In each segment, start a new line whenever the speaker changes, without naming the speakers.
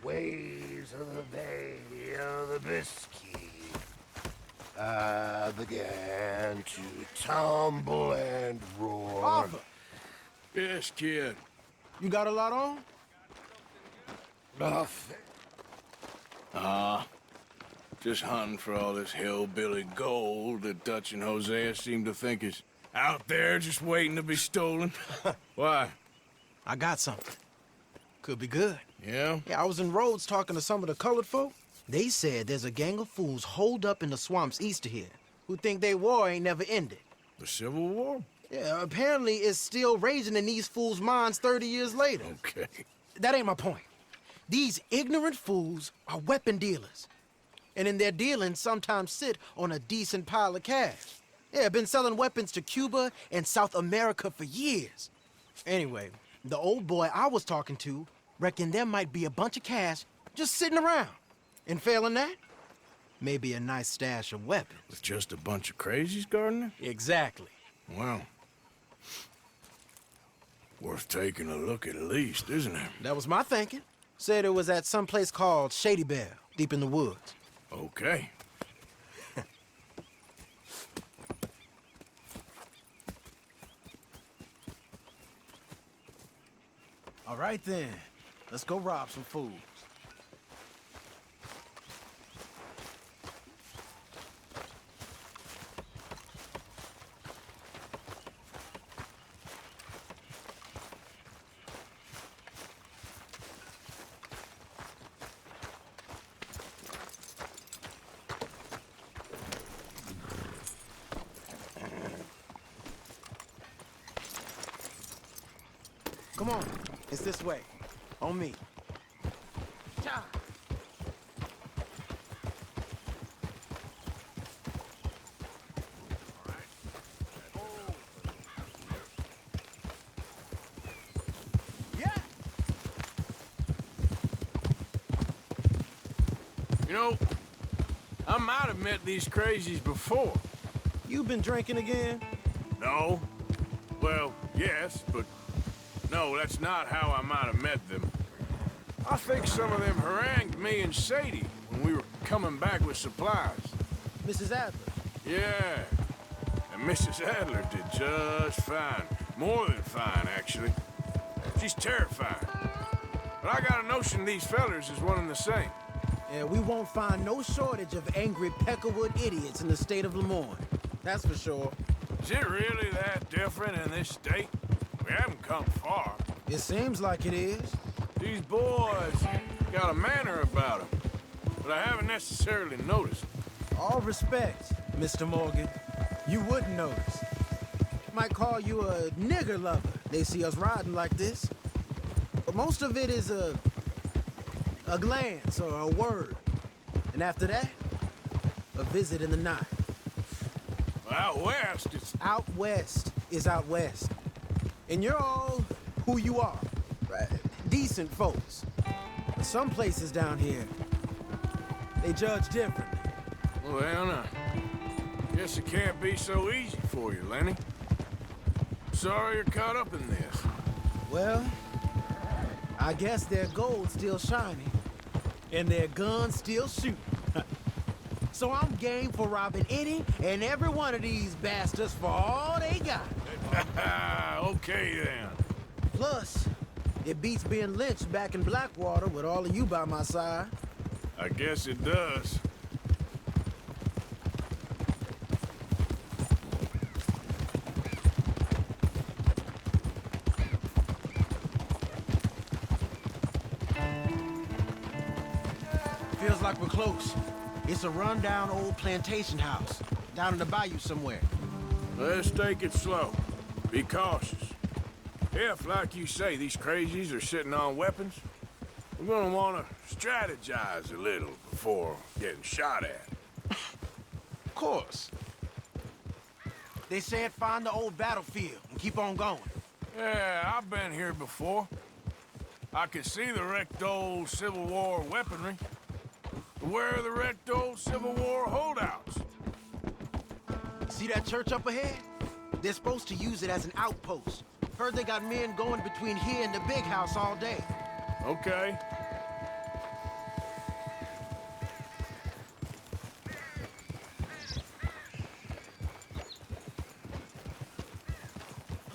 waves of the Bay of the Biscay, I began to tumble and roar.
Arthur,
Yes, kid.
you got a lot on?
Nothing.
Just hunting for all this hillbilly gold that Dutch and Hosea seem to think is out there just waiting to be stolen. Why?
I got something. Could be good.
Yeah?
Yeah, I was in Rhodes talking to some of the colored folk. They said there's a gang of fools holed up in the swamps east of here who think their war ain't never ended.
The Civil War?
Yeah, apparently it's still raging in these fools' minds 30 years later.
Okay.
That ain't my point. These ignorant fools are weapon dealers. And in their dealing, sometimes sit on a decent pile of cash. Yeah, been selling weapons to Cuba and South America for years. Anyway, the old boy I was talking to reckoned there might be a bunch of cash just sitting around. And failing that, maybe a nice stash of weapons.
With just a bunch of crazies guarding it?
Exactly.
Well, worth taking a look at least, isn't it?
That was my thinking. Said it was at some place called Shady Belle, deep in the woods.
Okay.
All right then, let's go rob some fools. Come on, it's this way. On me. Cha! Yeah!
You know, I might have met these crazies before.
You been drinking again?
No. Well, yes, but no, that's not how I might have met them. I think some of them harangued me and Sadie when we were coming back with supplies.
Mrs. Adler.
Yeah, and Mrs. Adler did just fine. More than fine, actually. She's terrifying. But I got a notion these fellers is one and the same.
Yeah, we won't find no shortage of angry peckerwood idiots in the state of Lemoyne. That's for sure.
Is it really that different in this state? We haven't come far.
It seems like it is.
These boys got a manner about them, but I haven't necessarily noticed.
All respect, Mr. Morgan. You wouldn't notice. Might call you a nigger lover. They see us riding like this. But most of it is a glance or a word. And after that, a visit in the night.
Out west, it's...
Out west is out west. And you're all who you are. Right? Decent folks. But some places down here, they judge differently.
Well, I guess it can't be so easy for you, Lenny. Sorry you're caught up in this.
Well, I guess their gold's still shining, and their guns still shooting. So I'm game for robbing any and every one of these bastards for all they got.
Okay, then.
Plus, it beats being lynched back in Blackwater with all of you by my side.
I guess it does.
Feels like we're close. It's a rundown old plantation house, down in the bayou somewhere.
Let's take it slow. Be cautious. If, like you say, these crazies are sitting on weapons, we're gonna want to strategize a little before getting shot at.
Of course. They said find the old battlefield and keep on going.
Yeah, I've been here before. I can see the wrecked old Civil War weaponry. Where are the wrecked old Civil War holdouts?
See that church up ahead? They're supposed to use it as an outpost. Heard they got men going between here and the big house all day.
Okay.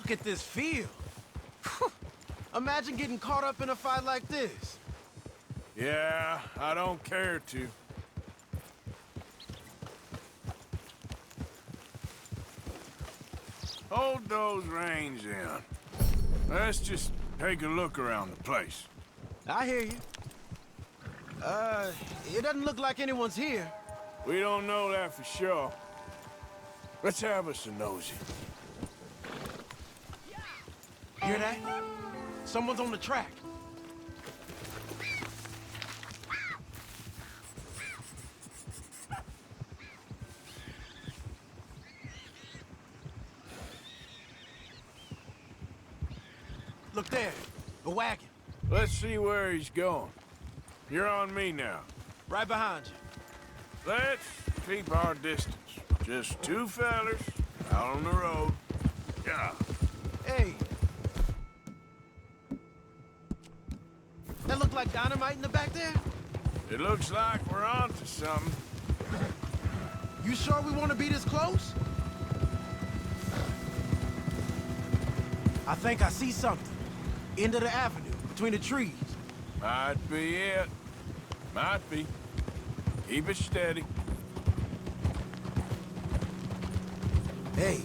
Look at this field. Imagine getting caught up in a fight like this.
Yeah, I don't care to. Hold those reins in. Let's just take a look around the place.
I hear you. It doesn't look like anyone's here.
We don't know that for sure. Let's have us a nosy.
Hear that? Someone's on the track. Look there, a wagon.
Let's see where he's going. You're on me now.
Right behind you.
Let's keep our distance. Just two fellers out on the road. Yeah.
Hey. That look like dynamite in the back there?
It looks like we're onto something.
You sure we want to be this close? I think I see something. End of the avenue, between the trees.
Might be it. Might be. Keep it steady.
Hey,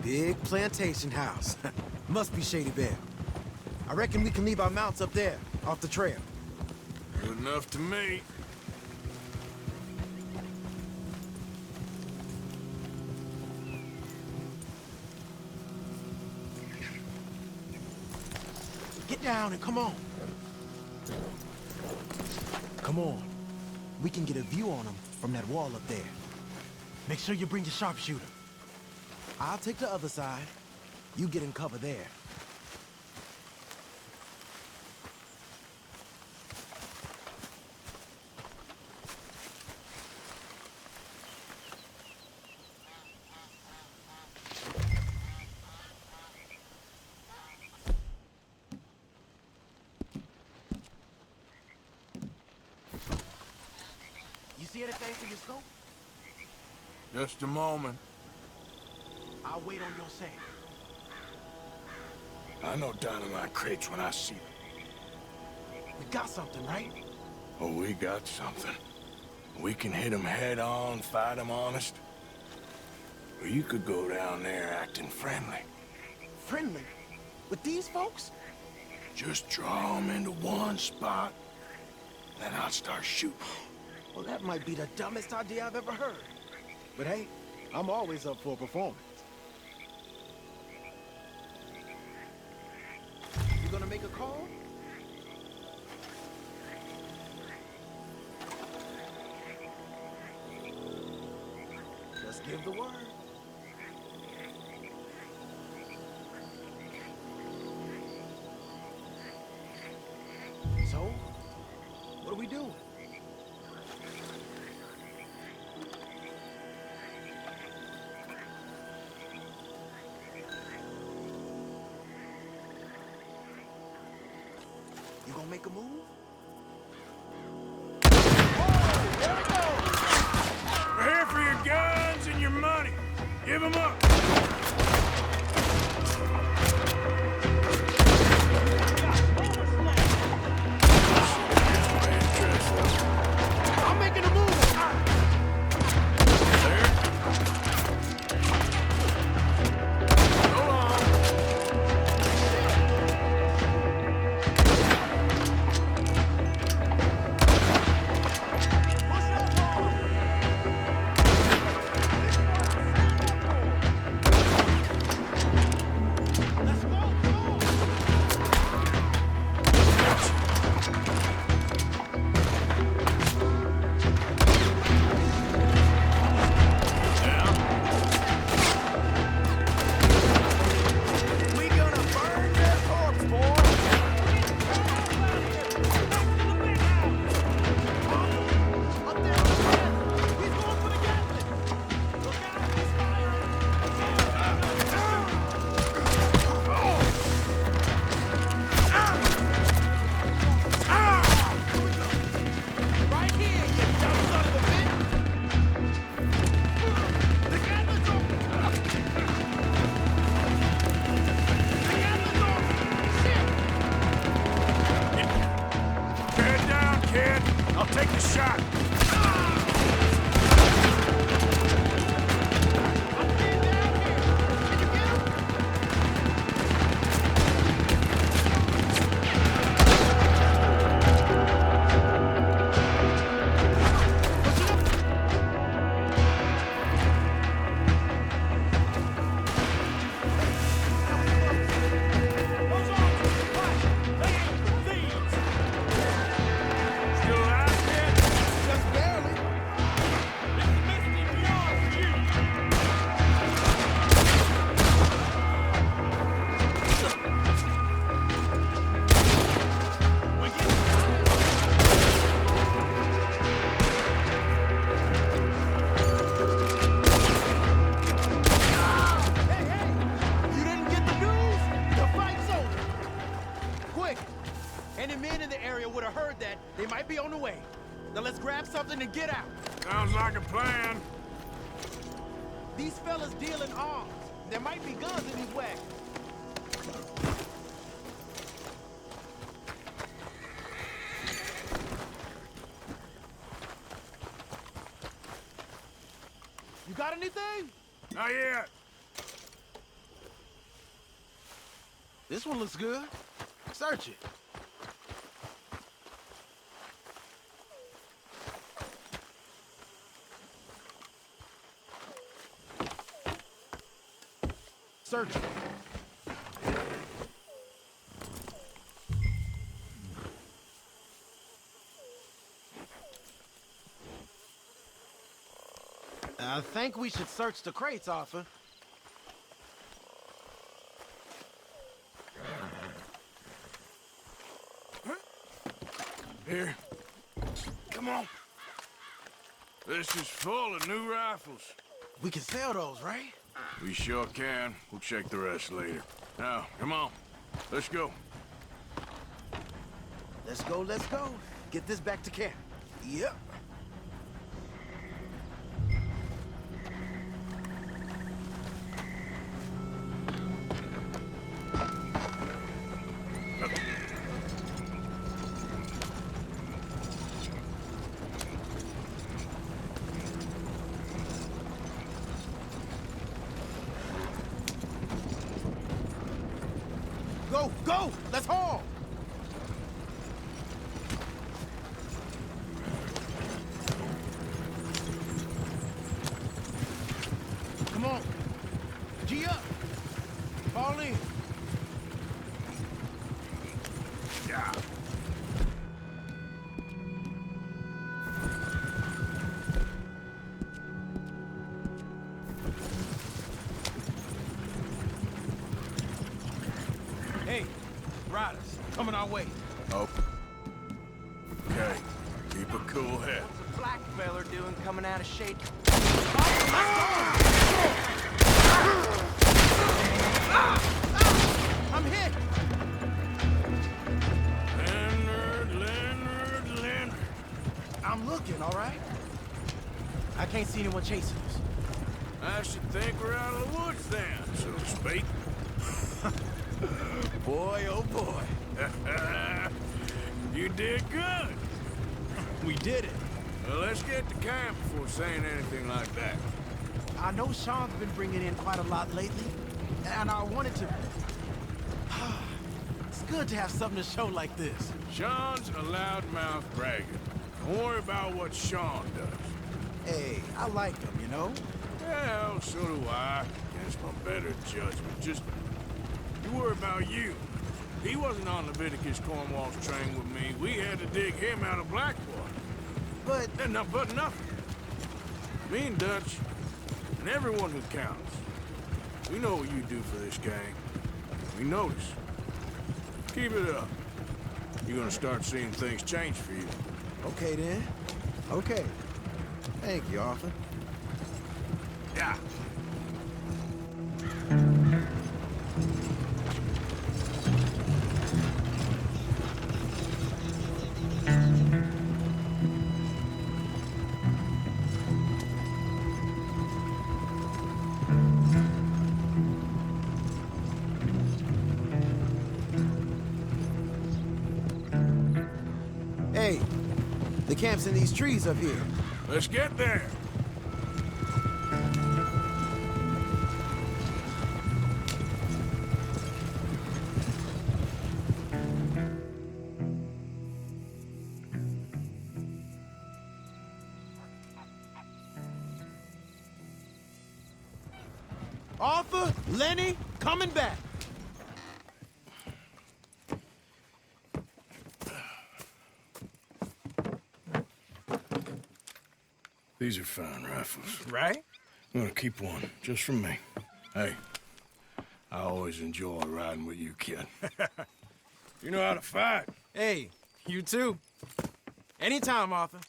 big plantation house. Must be Shady Bear. I reckon we can leave our mounts up there, off the trail.
Good enough to me.
Get down and come on. Come on. We can get a view on them from that wall up there. Make sure you bring your sharpshooter. I'll take the other side. You get in cover there. You see anything for your scope?
Just a moment.
I'll wait on your say.
I know dynamite crates when I see them.
We got something, right?
Oh, we got something. We can hit them head on, fight them honest. Or you could go down there acting friendly.
Friendly? With these folks?
Just draw them into one spot, then I'll start shooting.
Well, that might be the dumbest idea I've ever heard. But hey, I'm always up for a performance. You gonna make a call? Just give the word. So, what do we do? You gonna make a move?
We're here for your guns and your money. Give them up.
I'm making a move!
There. Hold on. kid. I'll take the shot.
They might be on the way. Now let's grab something and get out.
Sounds like a plan.
These fellas deal in arms. There might be guns in these wagons. You got anything?
Not yet.
This one looks good. Search it. Search it. I think we should search the crates, Arthur.
Here. Come on. This is full of new rifles.
We can sell those, right?
We sure can. We'll check the rest later. Now, come on. Let's go.
Let's go, let's go. Get this back to camp. Yep. Go, go! Let's haul! Come on. G up. Fall in.
Yeah.
Hey, riders, coming our way.
Oh. Okay. Keep a cool head.
What's a black feller doing coming out of shade?
I'm hit.
Leonard.
I'm looking, all right? I can't see anyone chasing us.
I should think we're out of the woods then, so to speak.
Boy, oh boy.
You did good.
We did it.
Well, let's get to camp before saying anything like that.
I know Sean's been bringing in quite a lot lately, and I wanted to... It's good to have something to show like this.
Sean's a loudmouth bragger. Don't worry about what Sean does.
Hey, I like him, you know?
Well, so do I. Against my better judgment. Just, you worry about you. He wasn't on Leviticus Cornwall's train with me. We had to dig him out of Blackwater.
But...
But nothing. Me and Dutch, and everyone who counts, we know what you do for this gang. We notice. Keep it up. You're gonna start seeing things change for you.
Okay, then. Okay. Thank you, Arthur.
Yeah.
Hey, The camp's in these trees up here.
Let's get there.
Arthur, Lenny, coming back.
These are fine rifles.
Right?
I'm gonna keep one, just for me. Hey, I always enjoy riding with you, kid. You know how to fight.
Hey, you too. Anytime, Arthur.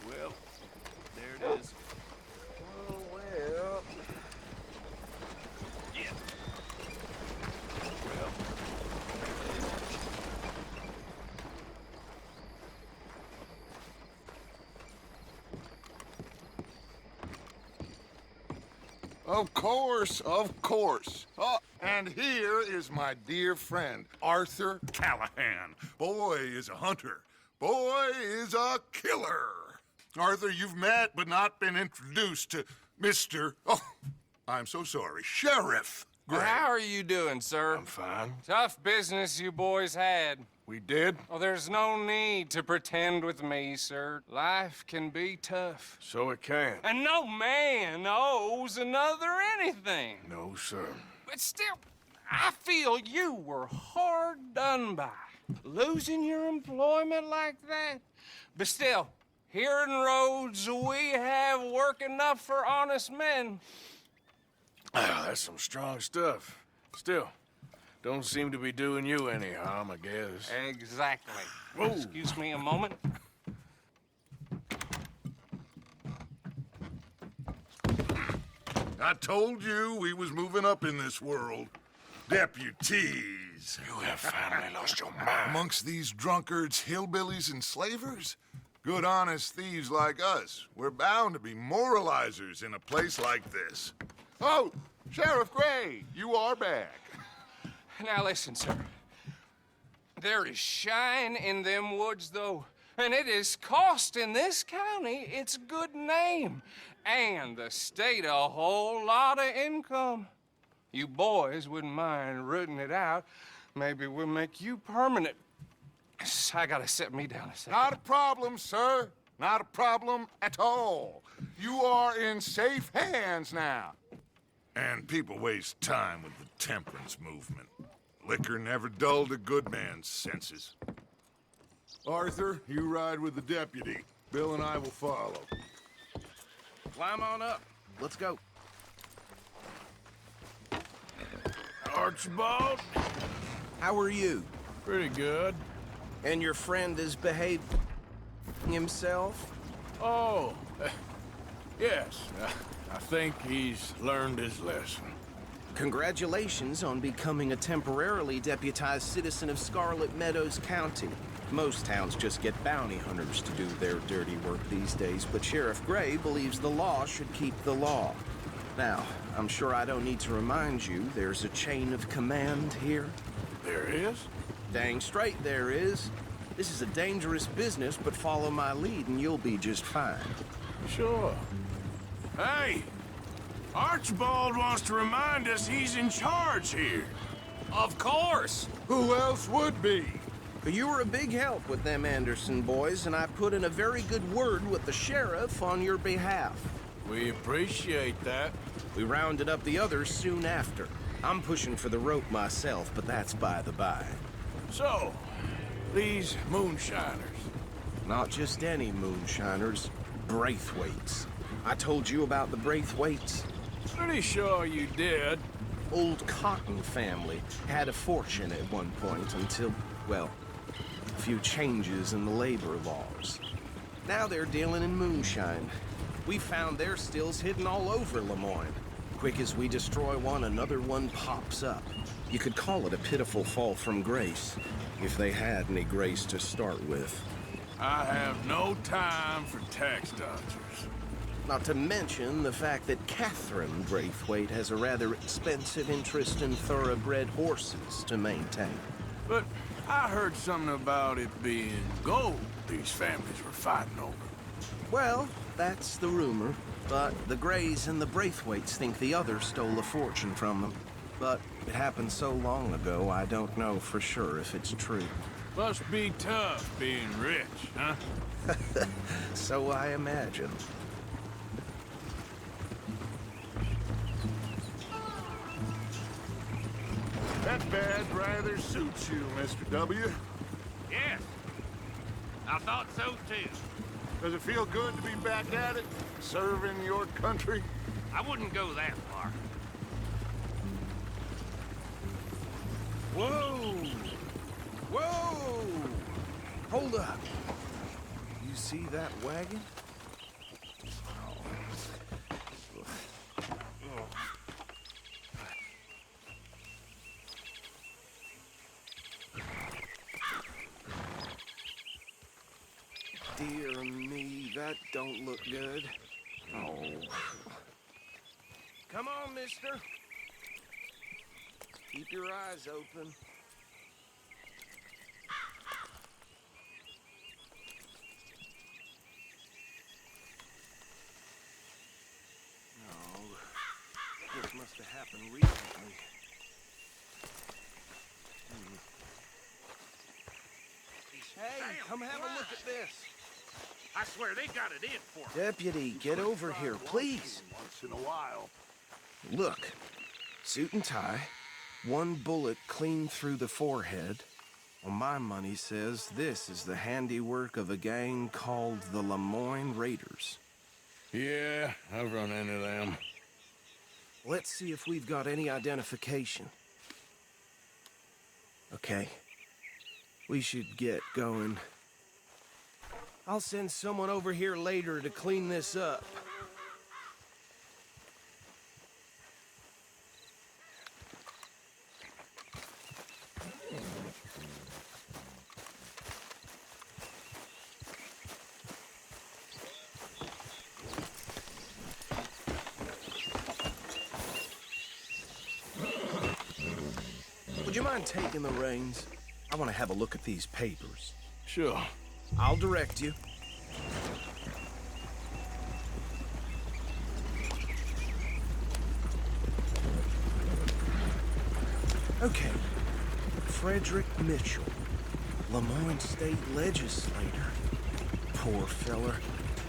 Well, there it is.
Well.
Yeah.
Of course, of course. Oh, and here is my dear friend, Arthur Callahan. Boy is a hunter. Boy is a killer. Arthur, you've met but not been introduced to Mr. Oh, I'm so sorry, Sheriff Gray.
How are you doing, sir?
I'm fine.
Tough business you boys had.
We did,
Oh, there's no need to pretend with me, sir. Life can be tough.
so it can.
And no man owes another anything.
No, sir.
But still, I feel you were hard done by. Losing your employment like that. But still, here in Rhodes, we have work enough for honest men.
Ah, that's some strong stuff. Still, don't seem to be doing you any harm, I guess.
Exactly.
Whoa.
Excuse me a moment.
I told you we was moving up in this world. Deputies.
You have finally lost your mind.
Amongst these drunkards, hillbillies, and slavers? Good honest thieves like us. We're bound to be moralizers in a place like this. Oh, Sheriff Gray, you are back.
Now listen, sir. There is shine in them woods, though, and it is costing this county its good name and the state a whole lot of income. You boys wouldn't mind rooting it out. Maybe we'll make you permanent. I gotta set me down a second.
Not a problem, sir. Not a problem at all. You are in safe hands now. And people waste time with the temperance movement. Liquor never dulled a good man's senses. Arthur, you ride with the deputy. Bill and I will follow.
Climb on up. Let's go.
Archibald?
How are you?
Pretty good.
And your friend has behaved himself?
Oh, yes. I think he's learned his lesson.
Congratulations on becoming a temporarily deputized citizen of Scarlet Meadows County. Most towns just get bounty hunters to do their dirty work these days, but Sheriff Gray believes the law should keep the law. Now, I'm sure I don't need to remind you there's a chain of command here.
There is?
Dang straight there is. This is a dangerous business, but follow my lead and you'll be just fine.
Sure. Hey! Archibald wants to remind us he's in charge here.
Of course!
Who else would be?
You were a big help with them Anderson boys, and I put in a very good word with the sheriff on your behalf.
We appreciate that.
We rounded up the others soon after. I'm pushing for the rope myself, but that's by the by.
So, these moonshiners,
Not just any moonshiners, Braithwaites. I told you about the Braithwaites?
Pretty sure you did.
Old Cotton family had a fortune at one point until, well, a few changes in the labor laws. Now they're dealing in moonshine. We found their stills hidden all over Lemoyne. Quick as we destroy one, another one pops up. You could call it a pitiful fall from grace, if they had any grace to start with.
I have no time for tax dodgers.
Not to mention the fact that Catherine Braithwaite has a rather expensive interest in thoroughbred horses to maintain.
But I heard something about it being gold these families were fighting over.
Well, that's the rumor. But the Greys and the Braithwaites think the others stole a fortune from them. But it happened so long ago, I don't know for sure if it's true.
Must be tough being rich, huh?
So I imagine.
That badge rather suits you, Mr. W.
Yes, I thought so too.
Does it feel good to be back at it, serving your country?
I wouldn't go that far.
Whoa! Whoa! Hold up. You see that wagon? Dear me, that don't look good. Oh. Come on, mister. Keep your eyes open. No. This must have happened recently. Hey, come have a look at this.
I swear they got it in for me.
Deputy, get over here, please.
Once in a while.
Look, suit and tie, one bullet clean through the forehead. Well, my money says this is the handiwork of a gang called the Lemoyne Raiders.
Yeah, I've run into them.
Let's see if we've got any identification. Okay. We should get going. I'll send someone over here later to clean this up. Would you mind taking the reins? I want to have a look at these papers.
Sure.
I'll direct you. Okay. Frederick Mitchell, Lemoyne State Legislator. Poor feller.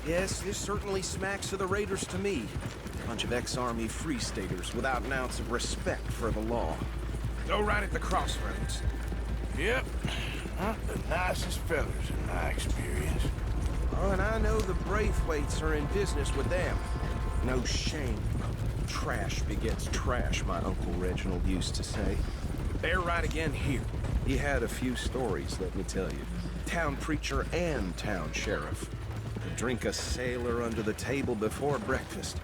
Yes, this certainly smacks of the Raiders to me. Bunch of ex-Army Free Staters without an ounce of respect for the law. Go right at the crossroads.
Yep. Not the nicest fellas in my experience.
Oh, and I know the Braithwaites are in business with them. No shame. Trash begets trash, my Uncle Reginald used to say. They're right again here. He had a few stories, let me tell you. Town preacher and town sheriff. Could drink a sailor under the table before breakfast.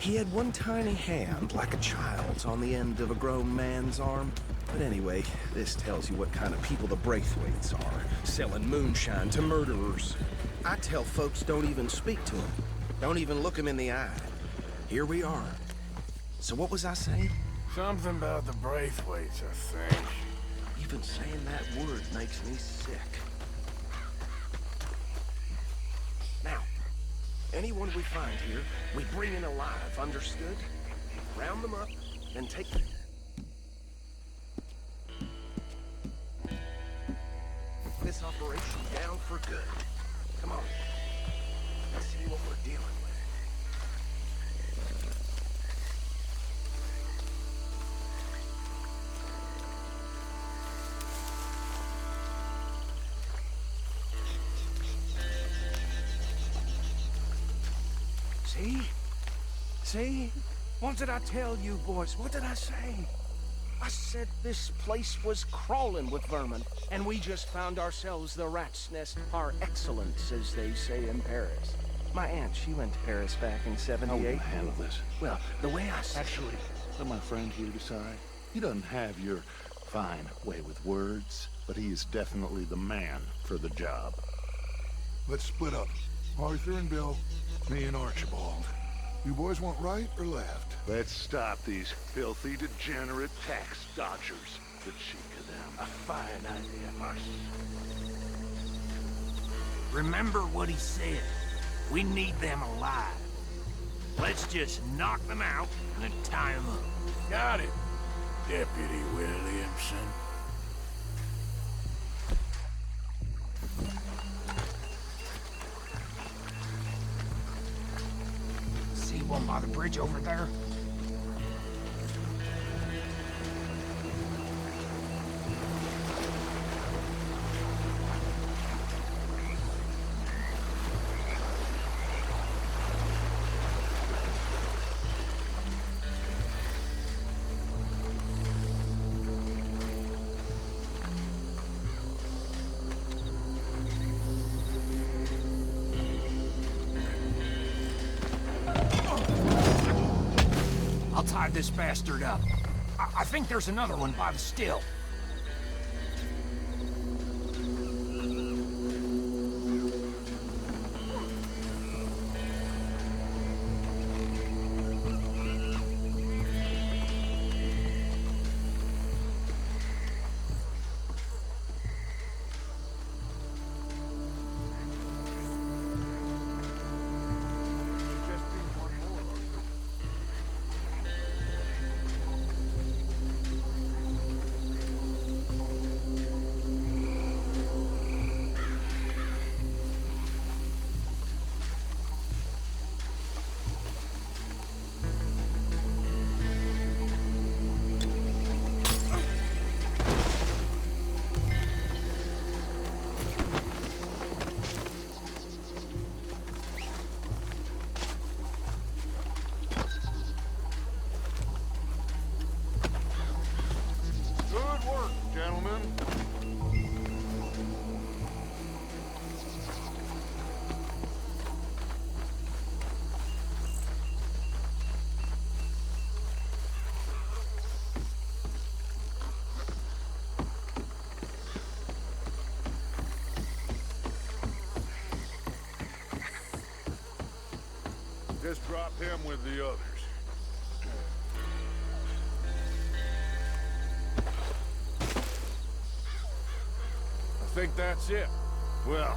He had one tiny hand, like a child's, on the end of a grown man's arm. But anyway, this tells you what kind of people the Braithwaites are, selling moonshine to murderers. I tell folks don't even speak to them. Don't even look them in the eye. Here we are. So what was I saying?
Something about the Braithwaites, I think.
Even saying that word makes me sick. Now, anyone we find here, we bring in alive, understood? Round them up, then take them. This operation down for good. Come on. Let's see what we're dealing with.
See? See? What did I tell you, boys? What did I say?
I said this place was crawling with vermin, and we just found ourselves the rat's nest par excellence, as they say in Paris. My aunt, she went to Paris back in
How will you
'78.
handle this?
Well, the way I said...
Actually, let my friend here decide. He doesn't have your fine way with words, but he is definitely the man for the job.
Let's split up. Arthur and Bill, me and Archibald. You boys want right or left?
Let's stop these filthy, degenerate tax dodgers. The cheek of them. A fine idea, Marcy.
Remember what he said. We need them alive. Let's just knock them out and then tie them up.
Got it, Deputy Williamson.
See one by the bridge over there? I'll tie this bastard up. I think there's another one by the still.
Good work, gentlemen.
Just drop him with the others. I think that's it.
Well,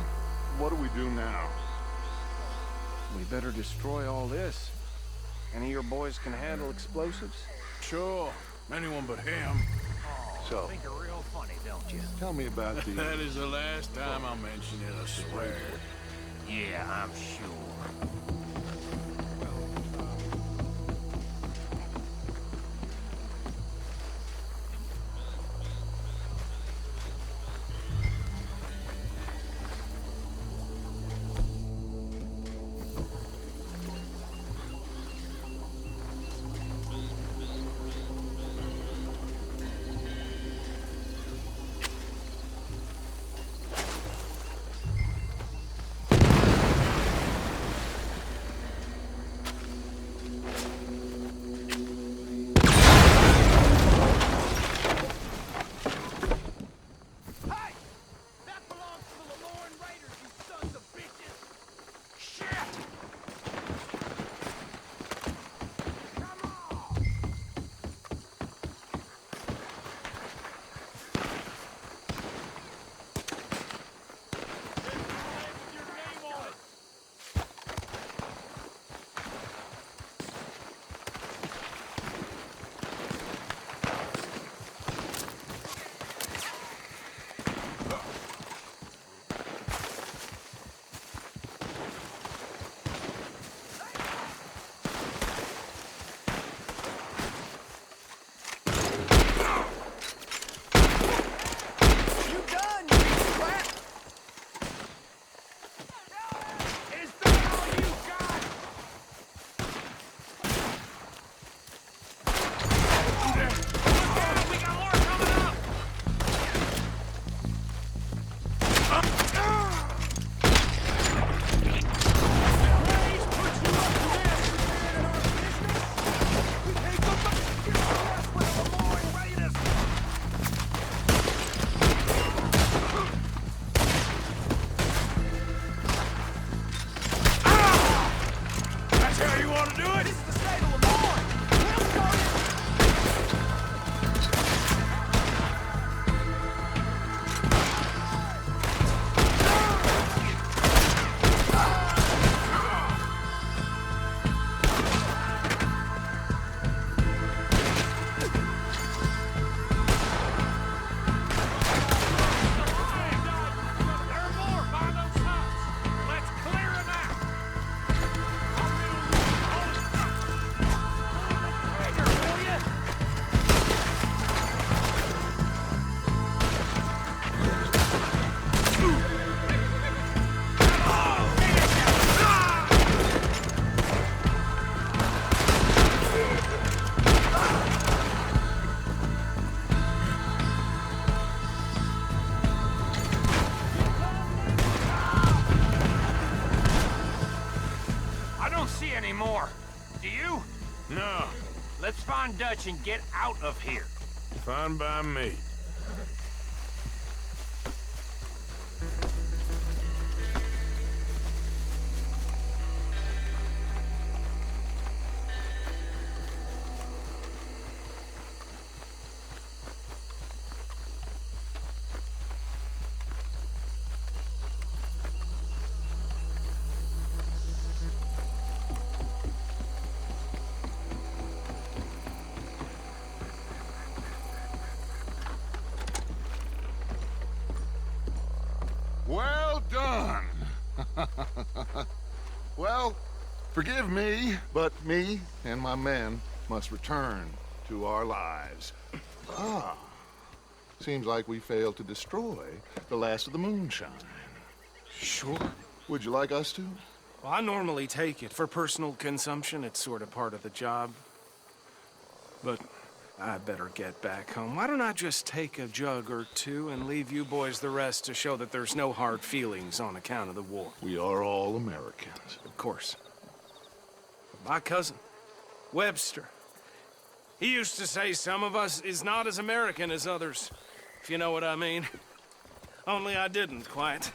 what do we do now?
We better destroy all this. Any of your boys can handle explosives?
Sure, anyone but him.
So,
Think you're real funny, don't you?
tell me about the...
That is the last time I'll mention it, I swear.
Yeah, I'm sure. see any more. Do you?
No,
Let's find Dutch and get out of here.
fine by me.
Well done. Well, forgive me, but me and my men must return to our lives. Seems like we failed to destroy the last of the moonshine.
Sure.
Would you like us to?
Well, I normally take it. For personal consumption, it's sort of part of the job. But I better get back home. Why don't I just take a jug or two and leave you boys the rest to show that there's no hard feelings on account of the war?
We are all Americans.
Of course. My cousin, Webster, he used to say some of us is not as American as others, if you know what I mean. Only I didn't quite.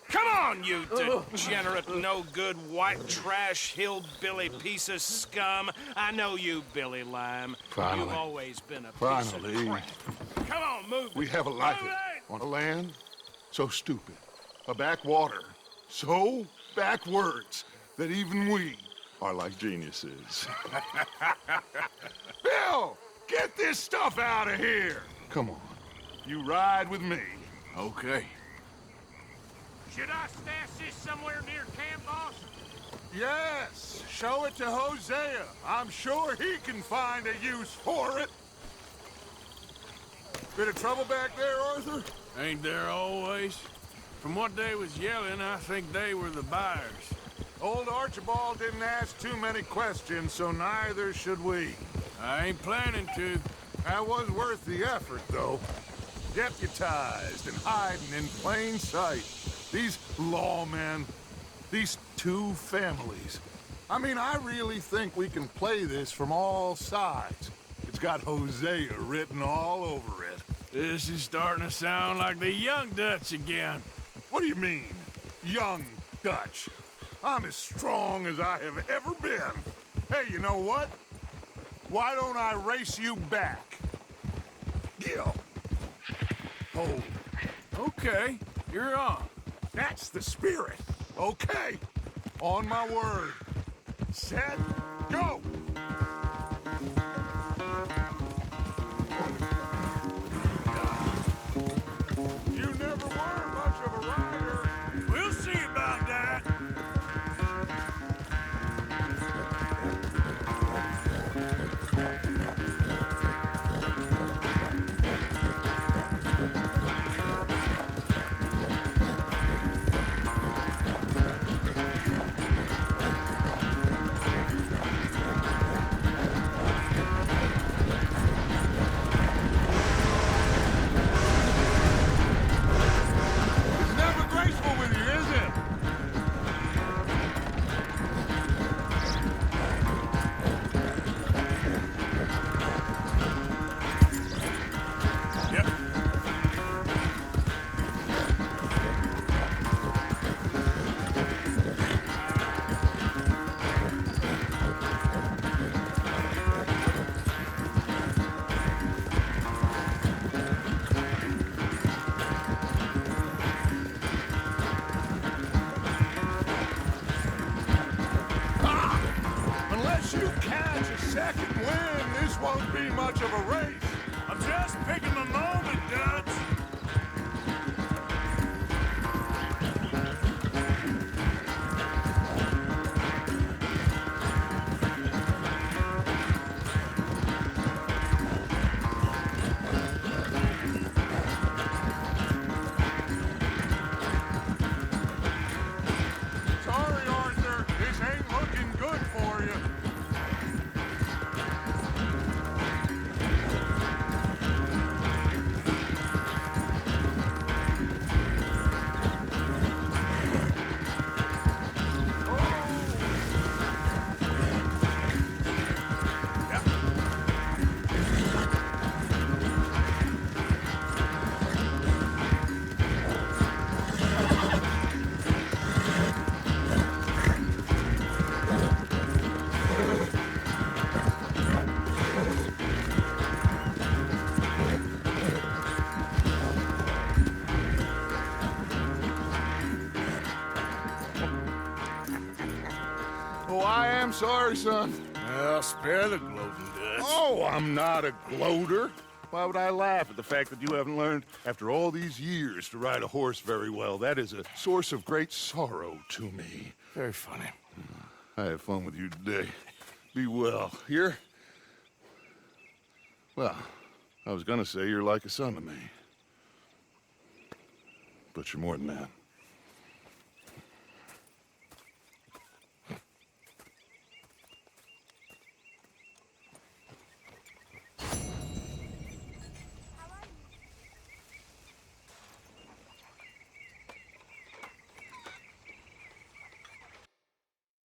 Come on, you degenerate, no-good, white trash, hillbilly piece of scum. I know you, Billy Lime.
Finally.
You've always been a piece
Finally.
of crap. Come on, move it.
We have a life
Move it.
on a land so stupid, a backwater so backwards that even we are like geniuses. Bill, get this stuff out of here. Come on, you ride with me.
Okay.
Should I stash this somewhere near camp, boss?
Yes, show it to Hosea. I'm sure he can find a use for it. Bit of trouble back there, Arthur?
Ain't there always? From what they was yelling, I think they were the buyers.
Old Archibald didn't ask too many questions, so neither should we.
I ain't planning to.
That was worth the effort, though. Deputized and hiding in plain sight. These lawmen, these two families. I mean, I really think we can play this from all sides. It's got Hosea written all over it.
This is starting to sound like the young Dutch again.
What do you mean, young Dutch? I'm as strong as I have ever been. Hey, you know what? Why don't I race you back? Gil. Hold.
Okay, you're on.
That's the spirit. Okay. On my word. Set, go! You never were much of a rider.
We'll see about that.
It's never graceful with you, is it?
Yep.
Unless you catch a second wind, this won't be much of a race.
I'm just picking my moment, Dutch.
Sorry, Arthur. This ain't looking good for you. I am sorry, son.
Well, spare the gloating, Dutch.
Oh, I'm not a gloater. Why would I laugh at the fact that you haven't learned, after all these years, to ride a horse very well? That is a source of great sorrow to me.
Very funny.
I had fun with you today. Be well. Here? Well, I was gonna say you're like a son to me. But you're more than that.